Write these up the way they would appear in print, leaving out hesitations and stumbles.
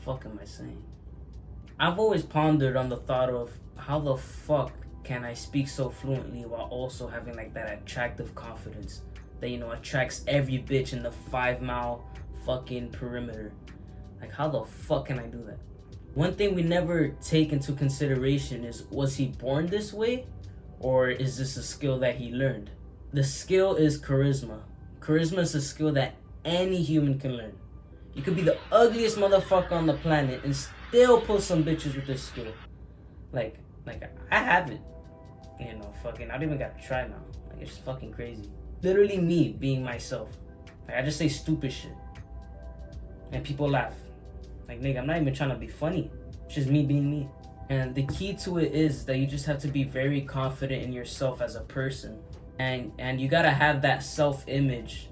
fuck am I saying? I've always pondered on the thought of how the fuck can I speak so fluently while also having like that attractive confidence that, you know, attracts every bitch in the 5 mile fucking perimeter. Like, how the fuck can I do that? One thing we never take into consideration is, was he born this way, or is this a skill that he learned? The skill is charisma. Charisma is a skill that any human can learn. You could be the ugliest motherfucker on the planet and still pull some bitches with this skill. Like I have it. You know, fucking, I don't even gotta try now. Like, it's fucking crazy. Literally me being myself. Like, I just say stupid shit. And people laugh. Like, nigga, I'm not even trying to be funny. It's just me being me. And the key to it is that you just have to be very confident in yourself as a person. And you gotta have that self-image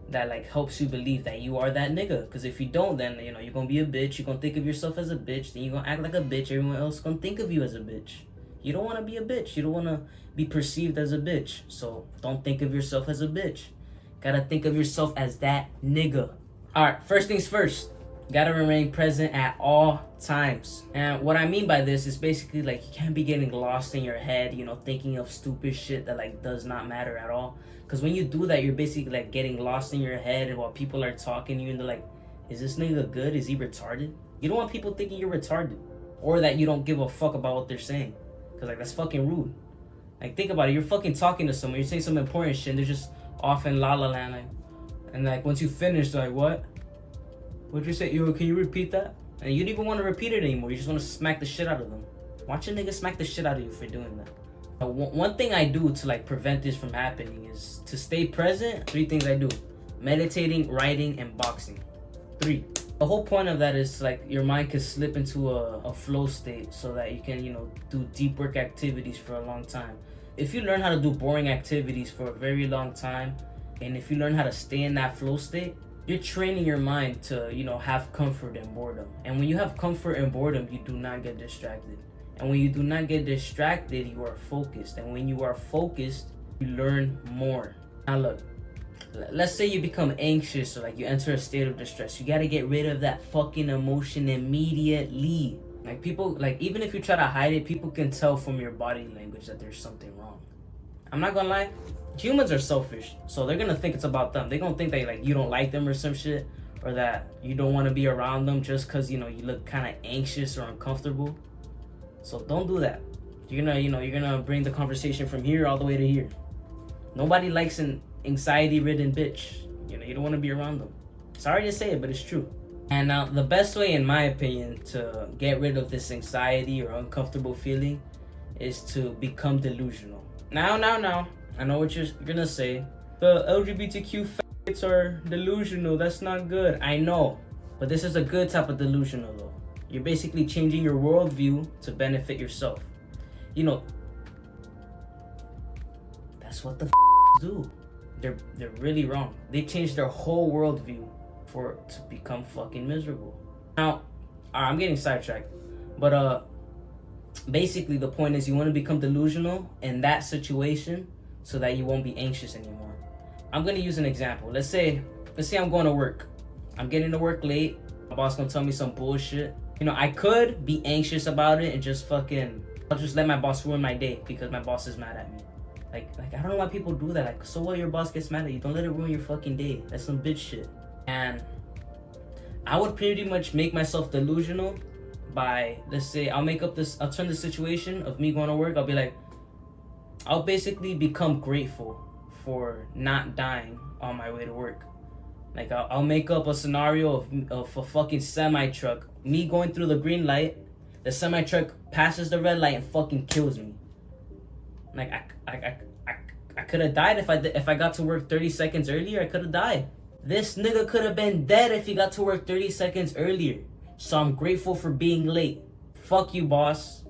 that like helps you believe that you are that nigga. Because if you don't, then, you know, you're gonna be a bitch. You're gonna think of yourself as a bitch. Then you're gonna act like a bitch. Everyone else gonna think of you as a bitch. You don't want to be a bitch. You don't want to be perceived as a bitch. So don't think of yourself as a bitch. Gotta think of yourself as that nigga. Alright, first things first. Gotta remain present at all times. And what I mean by this is basically like you can't be getting lost in your head, you know, thinking of stupid shit that like does not matter at all. Because when you do that, you're basically like getting lost in your head, and while people are talking to you and they're like, is this nigga good? Is he retarded? You don't want people thinking you're retarded or that you don't give a fuck about what they're saying. Because like that's fucking rude. Like, think about it. You're fucking talking to someone. You're saying some important shit and they're just off in la la land. Like, and like once you finish, they're like, what? What'd you say? Yo, can you repeat that? And you don't even want to repeat it anymore. You just want to smack the shit out of them. Watch a nigga smack the shit out of you for doing that. One thing I do to like prevent this from happening is to stay present. 3 things I do: meditating, writing, and boxing. 3. The whole point of that is like your mind can slip into a flow state so that you can, you know, do deep work activities for a long time. If you learn how to do boring activities for a very long time, and if you learn how to stay in that flow state, you're training your mind to, you know, have comfort and boredom. And when you have comfort and boredom, you do not get distracted. And when you do not get distracted, you are focused. And when you are focused, you learn more. Now look, let's say you become anxious or like you enter a state of distress. You gotta get rid of that fucking emotion immediately. Like, people, like, even if you try to hide it, people can tell from your body language that there's something wrong. I'm not gonna lie, humans are selfish, so they're gonna think it's about them. They're gonna think that like you don't like them or some shit, or that you don't want to be around them just because, you know, you look kind of anxious or uncomfortable. So don't do that. You're gonna bring the conversation from here all the way to here. Nobody likes an anxiety-ridden bitch. You know, you don't want to be around them. Sorry to say it, but it's true. And now the best way, in my opinion, to get rid of this anxiety or uncomfortable feeling is to become delusional. Now, I know what you're gonna say. The LGBTQ faggots are delusional. That's not good. I know, but this is a good type of delusional though. You're basically changing your worldview to benefit yourself. You know, that's what the do. They're really wrong. They change their whole worldview to become fucking miserable. Now, I'm getting sidetracked, but basically the point is you want to become delusional in that situation so that you won't be anxious anymore. I'm gonna use an example. Let's say I'm going to work. I'm getting to work late. My boss gonna tell me some bullshit. You know, I could be anxious about it and just I'll just let my boss ruin my day because my boss is mad at me. Like I don't know why people do that. Like, so what, your boss gets mad at you? Don't let it ruin your fucking day. That's some bitch shit. And I would pretty much make myself delusional by, let's say, I'll turn the situation of me going to work, I'll be like, I'll basically become grateful for not dying on my way to work. Like, I'll make up a scenario of a fucking semi-truck, me going through the green light, the semi-truck passes the red light and fucking kills me. Like, I could have died if I got to work 30 seconds earlier. I could have died. This nigga could have been dead if he got to work 30 seconds earlier. So I'm grateful for being late. Fuck you, boss.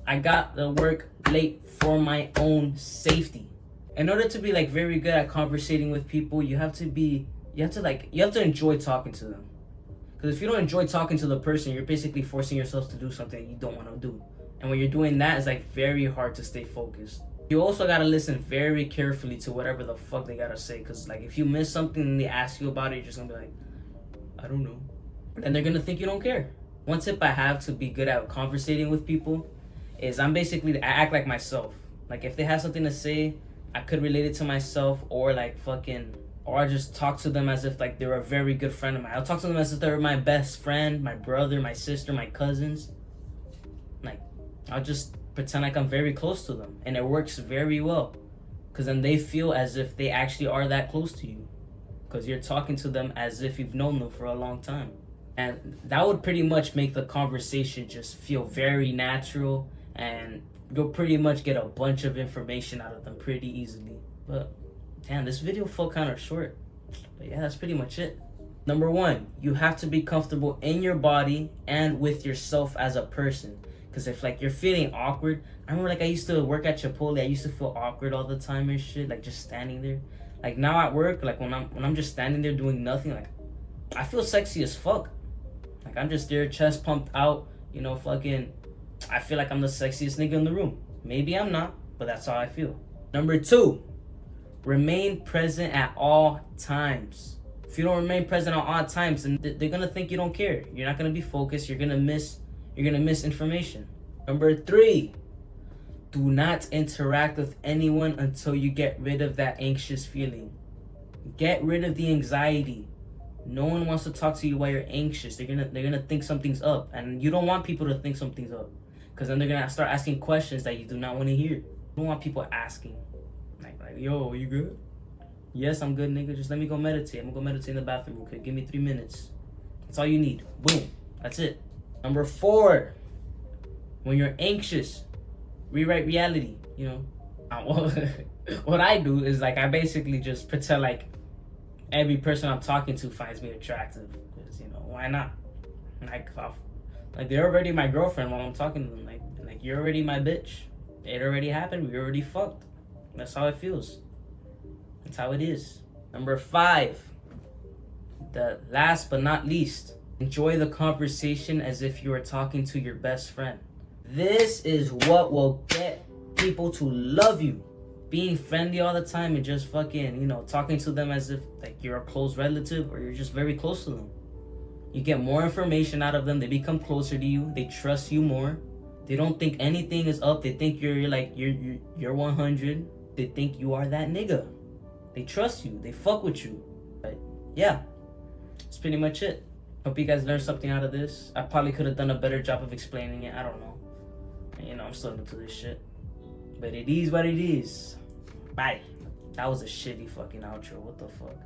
I got to work late for my own safety. In order to be like very good at conversating with people, you have to enjoy talking to them. Because if you don't enjoy talking to the person, you're basically forcing yourself to do something you don't want to do. And when you're doing that, it's like very hard to stay focused. You also gotta listen very carefully to whatever the fuck they gotta say. Because like if you miss something and they ask you about it, you're just gonna be like, I don't know. And they're gonna think you don't care. One tip I have to be good at conversating with people is I act like myself. Like if they have something to say, I could relate it to myself, or or I just talk to them as if like they're a very good friend of mine. I'll talk to them as if they're my best friend, my brother, my sister, my cousins. Like I'll just pretend like I'm very close to them, and it works very well, because then they feel as if they actually are that close to you, because you're talking to them as if you've known them for a long time. And that would pretty much make the conversation just feel very natural, and you'll pretty much get a bunch of information out of them pretty easily. But damn, this video felt kind of short. But yeah, that's pretty much it. Number 1, you have to be comfortable in your body and with yourself as a person. Because if like you're feeling awkward, I remember like I used to work at Chipotle, I used to feel awkward all the time and shit, like just standing there. Like now at work, like when I'm just standing there doing nothing, like I feel sexy as fuck. Like I'm just there, chest pumped out, you know, I feel like I'm the sexiest nigga in the room. Maybe I'm not, but that's how I feel. Number 2, remain present at all times. If you don't remain present at all times, then they're gonna think you don't care. You're not gonna be focused. You're gonna miss information. Number 3, do not interact with anyone until you get rid of that anxious feeling. Get rid of the anxiety. No one wants to talk to you while you're anxious. They're gonna think something's up, and you don't want people to think something's up, because then they're gonna start asking questions that you do not want to hear. You don't want people asking, like, yo, you good? Yes, I'm good, nigga. Just let me go meditate. I'm gonna go meditate in the bathroom. Okay, give me 3 minutes. That's all you need. Boom. That's it. Number 4, when you're anxious, rewrite reality. You know, what I do is like I basically just pretend like every person I'm talking to finds me attractive, because, you know, why not? Like they're already my girlfriend while I'm talking to them. Like you're already my bitch. It already happened. We already fucked. That's how it feels. That's how it is. Number 5, the last but not least, enjoy the conversation as if you are talking to your best friend. This is what will get people to love you. Being friendly all the time and just fucking, you know, talking to them as if like you're a close relative or you're just very close to them. You get more information out of them. They become closer to you. They trust you more. They don't think anything is up. They think you're 100. They think you are that nigga. They trust you. They fuck with you. But yeah, that's pretty much it. Hope you guys learned something out of this. I probably could have done a better job of explaining it. I don't know. You know, I'm still new to this shit. But it is what it is. Bye. That was a shitty fucking outro. What the fuck?